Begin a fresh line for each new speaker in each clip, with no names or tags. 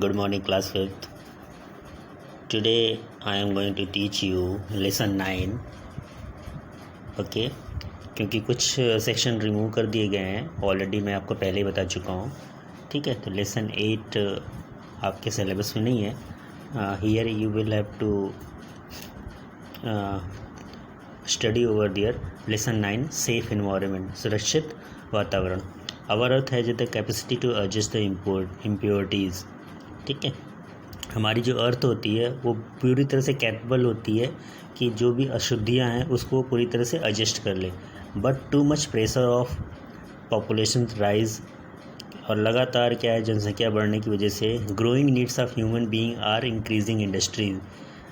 Good morning, class 5th. Today I am going to teach you lesson 9. Okay क्योंकि कुछ section remove कर दिए गए हैं ऑलरेडी, मैं आपको पहले ही बता चुका हूँ. ठीक है, तो लेसन 8 आपके सिलेबस में नहीं है. Here you will have to study over there lesson 9 safe environment, सुरक्षित वातावरण. Our earth has the capacity to adjust the impurities. ठीक है, हमारी जो अर्थ होती है वो पूरी तरह से कैपेबल होती है कि जो भी अशुद्धियाँ हैं उसको पूरी तरह से एडजस्ट कर ले. But too much pressure of population rise, और लगातार क्या है, जनसंख्या बढ़ने की वजह से growing needs of human being are increasing industries.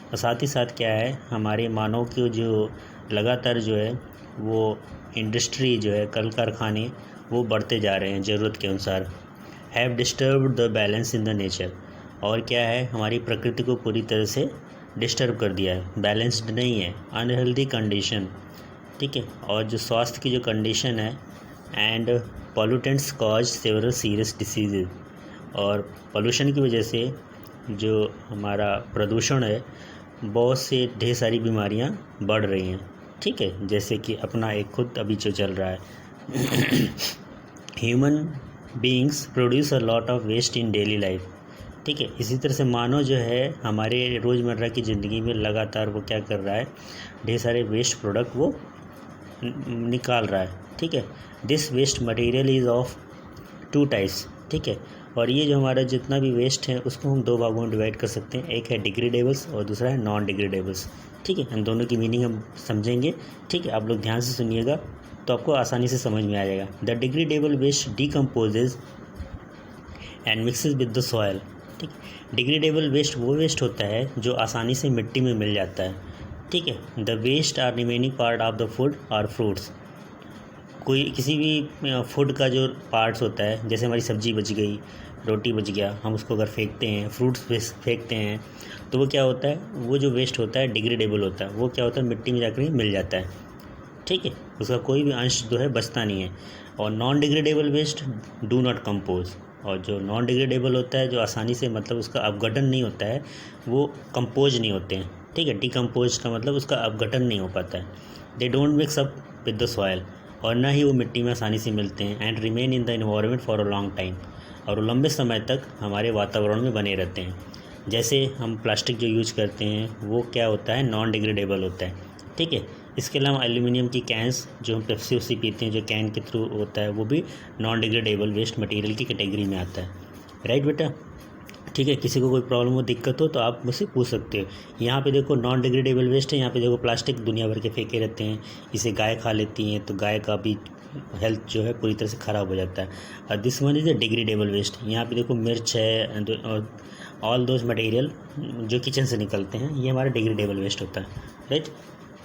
और साथ ही साथ क्या है, हमारे मानव के जो लगातार जो है वो इंडस्ट्री जो है, कल कारखाने वो बढ़ते जा रहे हैं ज़रूरत के अनुसार. Have disturbed the balance in the nature, और क्या है, हमारी प्रकृति को पूरी तरह से डिस्टर्ब कर दिया है, बैलेंस्ड नहीं है. अनहेल्दी कंडीशन, ठीक है, और जो स्वास्थ्य की जो कंडीशन है. And pollutants cause several serious diseases, और पोल्यूशन की वजह से जो हमारा प्रदूषण है बहुत से ढेर सारी बीमारियां बढ़ रही हैं. ठीक है, जैसे कि अपना एक खुद अभी जो चल रहा है human beings produce a lot of waste in daily life. ठीक है, इसी तरह से मानव जो है हमारे रोज़मर्रा की ज़िंदगी में लगातार वो क्या कर रहा है, ढेर सारे वेस्ट प्रोडक्ट वो निकाल रहा है. ठीक है, this waste material is of 2 types. ठीक है, और ये जो हमारा जितना भी वेस्ट है उसको हम 2 भागों में डिवाइड कर सकते हैं. एक है डिग्रेडेबल्स और दूसरा है नॉन डिग्रेडेबल्स. ठीक है, इन दोनों की मीनिंग हम समझेंगे. ठीक है, आप लोग ध्यान से सुनिएगा तो आपको आसानी से समझ में आ जाएगा. The degradable waste decomposes and mixes with the soil. ठीक है, डिग्रेडेबल वेस्ट वो वेस्ट होता है जो आसानी से मिट्टी में मिल जाता है. ठीक है, the waste are remaining part of the food और फ्रूट्स. कोई किसी भी फूड का जो पार्ट्स होता है, जैसे हमारी सब्जी बच गई, रोटी बच गया, हम उसको अगर फेंकते हैं, फ्रूट्स फेंकते हैं, तो वो क्या होता है, वो जो वेस्ट होता है डिग्रेडेबल होता है. वो क्या होता है, मिट्टी में जाकर ही मिल जाता है. ठीक है, उसका कोई भी अंश जो है बचता नहीं है. और non degradable waste do not compose, और जो नॉन डिग्रेडेबल होता है, जो आसानी से मतलब उसका अपघटन नहीं होता है, वो कंपोज नहीं होते हैं. ठीक है, डिकम्पोज का मतलब उसका अपघटन नहीं हो पाता है. They don't mix up with the soil, और ना ही वो मिट्टी में आसानी से मिलते हैं. And remain in the environment for a long time, और वो लंबे समय तक हमारे वातावरण में बने रहते हैं. जैसे हम प्लास्टिक जो यूज करते हैं वो क्या होता है, नॉन डिग्रेडेबल होता है. ठीक है, इसके अलावा एल्यूमिनियम की कैंस जो हम पेप्सी उसी पीते हैं, जो कैन के थ्रू होता है, वो भी नॉन डिग्रेडेबल वेस्ट मटेरियल की कैटेगरी में आता है. राइट बेटा. ठीक है, किसी को कोई प्रॉब्लम हो, दिक्कत हो तो आप मुझसे पूछ सकते हो. यहाँ पे देखो नॉन डिग्रेडेबल वेस्ट है, यहाँ पे देखो प्लास्टिक दुनिया भर के फेंके रहते हैं, इसे गाय खा लेती हैं, तो गाय का भी हेल्थ जो है पूरी तरह से ख़राब हो जाता है. और this one is a degradable waste. यहाँ पे देखो मिर्च है और ऑल दोज मटेरियल जो किचन से निकलते हैं, ये हमारा डिग्रेडेबल वेस्ट होता है. राइट.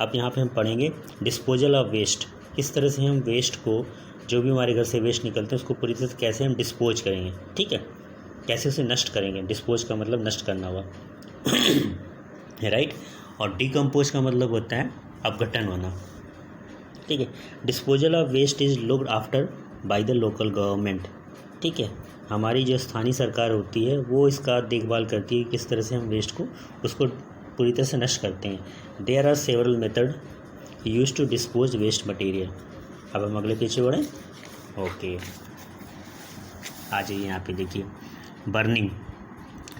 अब यहाँ पे हम पढ़ेंगे डिस्पोजल ऑफ वेस्ट. किस तरह से हम वेस्ट को, जो भी हमारे घर से वेस्ट निकलते हैं, उसको पूरी तरह से कैसे हम डिस्पोज करेंगे. ठीक है, कैसे उसे नष्ट करेंगे. डिस्पोज का मतलब नष्ट करना हुआ राइट. और डिकम्पोज का मतलब होता है अपघटन होना. ठीक है, disposal of waste is looked after by the local government. ठीक है, हमारी जो स्थानीय सरकार होती है वो इसका देखभाल करती है किस तरह से हम वेस्ट को उसको पूरी तरह से नष्ट करते हैं. There are several method use to dispose waste material. अब हम अगले पीछे बढ़ें. ओके, आ जाइए यहाँ पे देखिए, बर्निंग.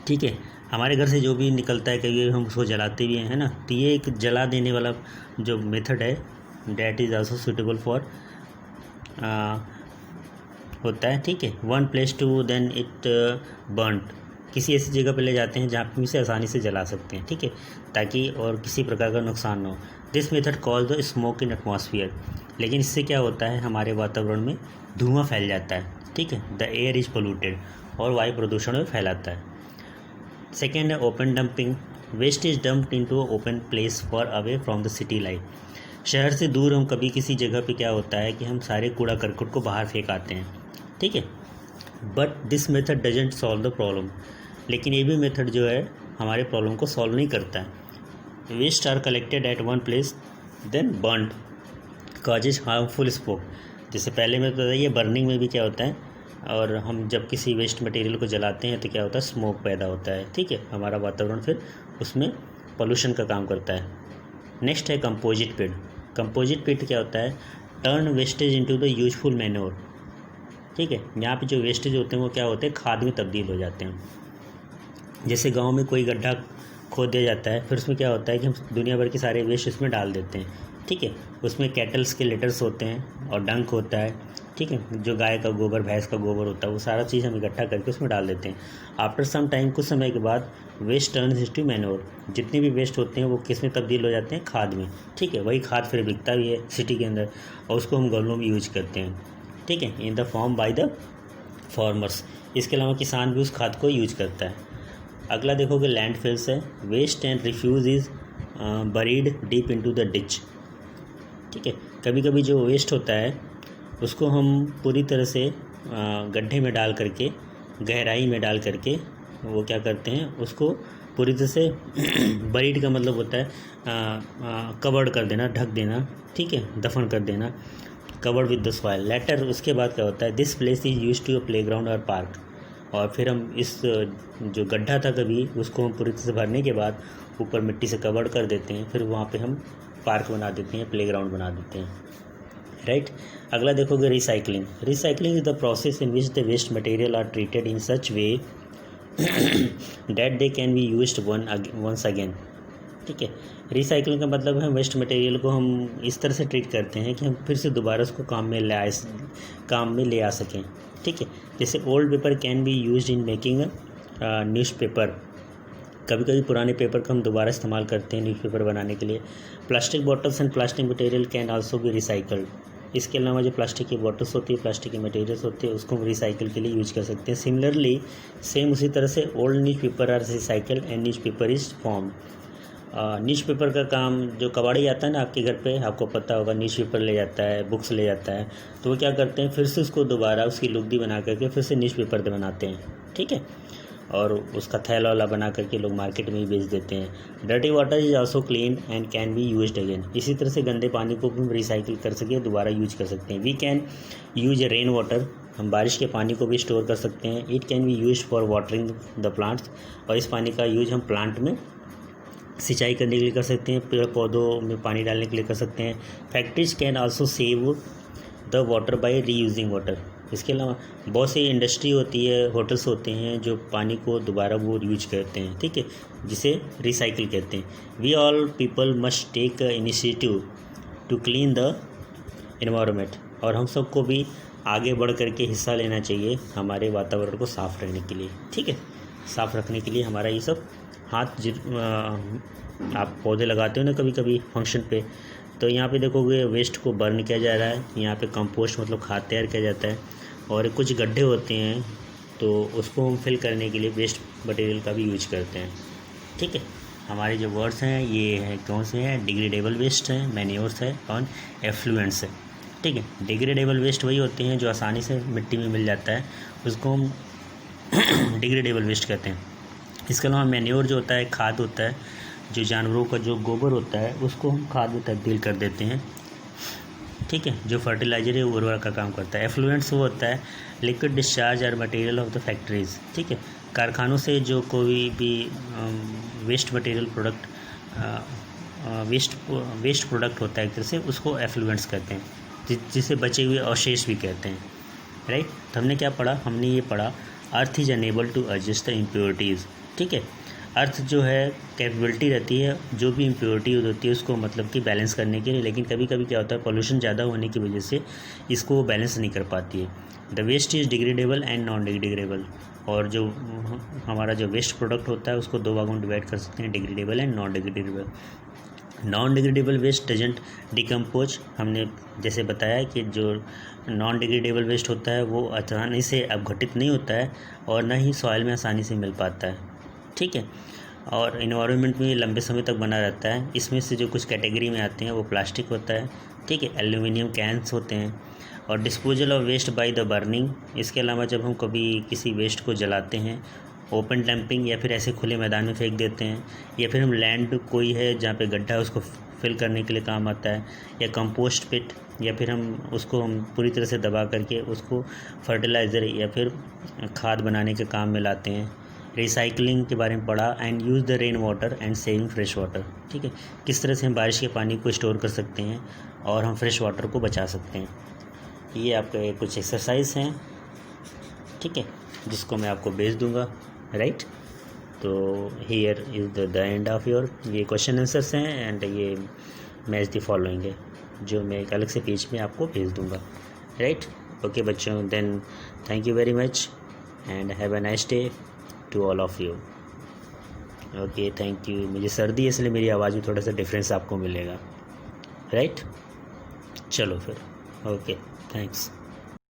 ठीक है, हमारे घर से जो भी निकलता है, कभी हम उसको जलाते भी हैं, है ना, तो ये एक जला देने वाला जो मेथड है, that is also suitable for होता है. ठीक है, one place to then it burned. किसी ऐसी जगह पे ले जाते हैं जहाँ पे इसे आसानी से जला सकते हैं. ठीक है, ताकि और किसी प्रकार का नुकसान ना हो. This method cause the smoke in atmosphere. लेकिन इससे क्या होता है, हमारे वातावरण में धुआं फैल जाता है. ठीक है, द एयर इज़ पोल्यूटेड, और वायु प्रदूषण में फैलाता है. सेकेंड है open dumping. Waste is dumped into open place far away from the city life. शहर से दूर हम कभी किसी जगह पे क्या होता है कि हम सारे कूड़ा करकट को बाहर फेंक आते हैं. ठीक है, but this method doesn't solve the problem. लेकिन ये भी मेथड जो है हमारे प्रॉब्लम को सॉल्व नहीं करता है. Waste are collected at one place then burned causes harmful smoke. जैसे पहले में बताइए, बर्निंग में भी क्या होता है, और हम जब किसी वेस्ट मटेरियल को जलाते हैं तो क्या होता है, स्मोक पैदा होता है, ठीक है, हमारा वातावरण फिर उसमें पोल्यूशन का काम करता है। नेक्स्ट है कंपोजिट पिट। कंपोजिट पिट क्या होता है, turn wastage into the useful manure, ठीक है, यहाँ पे जो वेस्टेज होते हैं वो क्या होते हैं, खाद में तब्दील हो जाते हैं। जैसे गांव में कोई गड्ढा खोद दिया जाता है, फिर उसमें क्या होता है कि हम दुनिया भर के सारे वेस्ट उसमें डाल देते हैं, ठीक है, उसमें कैटल्स के लेटर्स होते हैं और डंक होता है, ठीक है, जो गाय का गोबर, भैंस का गोबर होता है, वो सारा चीज़ हम इकट्ठा करके उसमें डाल देते हैं। आफ्टर सम टाइम, कुछ समय के बाद, वेस्ट टर्न्स इनटू मैन्योर, जितने भी वेस्ट होते हैं वो किस में तब्दील हो जाते हैं, खाद में, ठीक है, वही खाद फिर बिकता भी है सिटी के अंदर और उसको हम गमलों में यूज करते हैं, ठीक है, in the form by the farmers. इसके अलावा किसान भी उस खाद को यूज करता है। अगला देखोगे लैंडफिल्स है, waste and refuse is buried deep into the ditch, ठीक है, कभी कभी जो वेस्ट होता है उसको हम पूरी तरह से गड्ढे में डाल करके, गहराई में डाल करके वो क्या करते हैं, उसको पूरी तरह से बरीड का मतलब होता है कवर्ड कर देना, ढक देना, ठीक है, दफन कर देना, covered with the soil. Later उसके बाद क्या होता है, this place is used to a playground और पार्क, और फिर हम इस जो गड्ढा था कभी, उसको हम पूरी तरह से भरने के बाद ऊपर मिट्टी से कवर्ड कर देते हैं, फिर वहाँ पे हम पार्क बना देते हैं, प्लेग्राउंड बना देते हैं, राइट। अगला देखोगे recycling. Recycling is the process in which the waste material are treated in such way that they can be used once again, ठीक है। रिसाइकलिंग का मतलब है वेस्ट मटेरियल को हम इस तरह से ट्रीट करते हैं कि हम फिर से दोबारा उसको काम में ले आ सकें, ठीक है। जैसे old paper can be used in making newspaper, कभी कभी पुराने पेपर का हम दोबारा इस्तेमाल करते हैं न्यूज़पेपर बनाने के लिए। Plastic bottles and plastic material can also be recycled. इसके अलावा जो प्लास्टिक की बॉटल्स होती है, प्लास्टिक के मटेरियल्स होते हैं, उसको हम रिसाइकिल के लिए यूज कर सकते हैं। सिमिलरली सेम उसी तरह से old newspaper are recycled and newspaper is form. Newspaper का काम, जो कबाड़ी आता है ना आपके घर पे, आपको पता होगा, न्यूज़पेपर ले जाता है, बुक्स ले जाता है, तो वो क्या करते हैं, फिर से उसको दोबारा उसकी लुगदी बना करके फिर से न्यूज़पेपर बनाते हैं, ठीक है, और उसका थैला वाला बना करके लोग मार्केट में ही बेच देते हैं। Dirty water is also clean and can be used again. इसी तरह से गंदे पानी को हम रिसाइकिल कर सके, दोबारा यूज कर सकते हैं। We can use rain water, हम बारिश के पानी को भी स्टोर कर सकते हैं। It can be use for watering the plants, और इस पानी का यूज हम प्लांट में सिंचाई करने के लिए कर सकते हैं, पेड़ पौधों में पानी डालने के लिए कर सकते हैं। Factories can also save the water bye reusing water. इसके अलावा बहुत सी इंडस्ट्री होती है, होटल्स होते हैं जो पानी को दोबारा वो यूज करते हैं, ठीक है, जिसे रिसाइकिल कहते हैं। We all people must take initiative to clean the environment, और हम सबको भी आगे बढ़ करके हिस्सा लेना चाहिए हमारे वातावरण को साफ़ रखने के लिए, ठीक है, साफ़ रखने के लिए हमारा ये सब आप पौधे लगाते हो ना कभी कभी फंक्शन पे, तो यहाँ पे देखोगे वेस्ट को बर्न किया जा रहा है, यहाँ पे कंपोस्ट मतलब खाद तैयार किया जाता है, और कुछ गड्ढे होते हैं तो उसको हम फिल करने के लिए वेस्ट मटेरियल का भी यूज करते हैं, ठीक है। हमारे जो वर्ड्स हैं ये हैं, कौन से हैं, डिग्रेडेबल वेस्ट है, मैन्योर्स है और एफ्लुएंट्स है, ठीक है। डिग्रेडेबल वेस्ट वही होते हैं जो आसानी से मिट्टी में मिल जाता है, उसको हम डिग्रेडेबल वेस्ट कहते हैं। इसके अलावा मैन्योर जो होता है, खाद होता है, जो जानवरों का जो गोबर होता है उसको हम खाद में तब्दील कर देते हैं, ठीक है, जो फर्टिलाइजर है उर्वरक का काम करता है। एफ्लुएंट्स वो होता है लिक्विड डिस्चार्ज और मटेरियल ऑफ द फैक्ट्रीज, ठीक है, कारखानों से जो कोई भी waste material product waste product होता है एक तरह से, उसको एफ्लुएंट्स कहते हैं, जिसे बचे हुए अवशेष भी कहते हैं, राइट। तो हमने क्या पढ़ा, हमने ये पढ़ा earth is unable to adjust the impurities, ठीक है। अर्थ जो है कैपेबिलिटी रहती है जो भी इम्प्योरिटी होती है उसको मतलब कि बैलेंस करने के लिए, लेकिन कभी कभी क्या होता है, पोल्यूशन ज़्यादा होने की वजह से इसको वो बैलेंस नहीं कर पाती है। The waste is degradable and non degradable, और जो हमारा जो वेस्ट प्रोडक्ट होता है उसको दो भागों में डिवाइड कर सकते हैं, degradable and non degradable. Non degradable waste doesn't decompose, हमने जैसे बताया कि जो नॉन डिग्रेडेबल वेस्ट होता है वो आसानी से अपघटित नहीं होता है और ना ही सॉइल में आसानी से मिल पाता है, ठीक है, और इन्वायरमेंट में लंबे समय तक बना रहता है। इसमें से जो कुछ कैटेगरी में आते हैं वो प्लास्टिक होता है, ठीक है, एल्यूमिनियम कैंस होते हैं, और disposal of waste by the burning. इसके अलावा जब हम कभी किसी वेस्ट को जलाते हैं, ओपन डंपिंग या फिर ऐसे खुले मैदान में फेंक देते हैं, या फिर हम लैंड कोई है जहाँ पे गड्ढा है उसको फिल करने के लिए काम आता है, या कंपोस्ट पिट या फिर हम उसको हम पूरी तरह से दबा करके उसको फर्टिलाइज़र या फिर खाद बनाने के काम में लाते हैं। रिसाइकलिंग के बारे में पढ़ा and use the rain water and saving fresh water, ठीक है, किस तरह से हम बारिश के पानी को स्टोर कर सकते हैं और हम फ्रेश वाटर को बचा सकते हैं। ये आपके कुछ एक्सरसाइज हैं, ठीक है, जिसको मैं आपको भेज दूंगा, राइट। तो here is the end of your, ये क्वेश्चन आंसर्स हैं एंड ये मैच द फॉलोइंग है जो मैं एक अलग से पेज में आपको भेज दूंगा, राइट। ओके बच्चों, then thank you very much and have a nice day to all of you. Okay thank you. मुझे सर्दी है इसलिए मेरी आवाज़ में थोड़ा सा डिफरेंस आपको मिलेगा, राइट। चलो फिर, ओके थैंक्स।